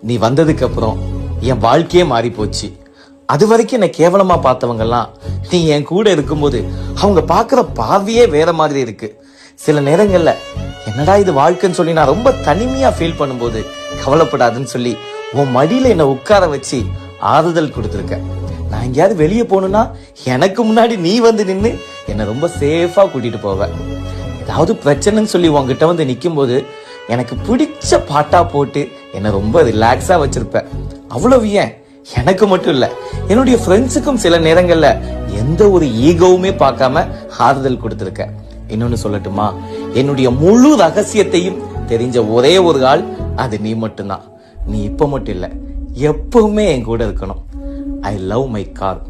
நீ வந்ததுக்கு அப்புறம் என் வாழ்க்கையே மாறி போச்சு. அது வரைக்கும் என்னை கேவலமா பார்த்தவங்க எல்லாம் நீ என் கூட இருக்கும்போது அவங்க பாக்குற பார்வையே வேற மாதிரி இருக்கு. சில நேரங்கள்ல என்னடா இது வாழ்க்கைன்னு சொல்லி நான் ரொம்ப தனிமையா ஃபீல் பண்ணும்போது கவலைப்படாதுன்னு சொல்லி உன் மடியில என்னை உட்கார வச்சு ஆறுதல் கொடுத்துருக்க. நான் எங்கேயாவது வெளியே போகணும்னா எனக்கு முன்னாடி நீ வந்து நின்று என்னை ரொம்ப சேஃபா கூட்டிட்டு போவ. ஏதாவது பிரச்சனைன்னு சொல்லி உன்கிட்ட வந்து நிக்கும் போது எனக்கு பிடிச்ச பாட்டா போட்டு என்னை ரொம்ப ரிலாக்ஸா வச்சிருப்ப. அவ்வளவு ஏன் எனக்கு மட்டும் இல்ல, என்னுடைய ஃப்ரெண்ட்ஸுக்கும் சில நேரங்கள்ல எந்த ஒரு ஈகோவுமே பார்க்காம ஆறுதல் கொடுத்திருக்க. இன்னொன்னு சொல்லட்டுமா, என்னுடைய முழு ரகசியத்தையும் தெரிஞ்ச ஒரே ஒரு ஆள் அது நீ மட்டும்தான். நீ இப்ப மட்டும் இல்ல, எப்பவுமே என் கூட இருக்கணும். I love my car.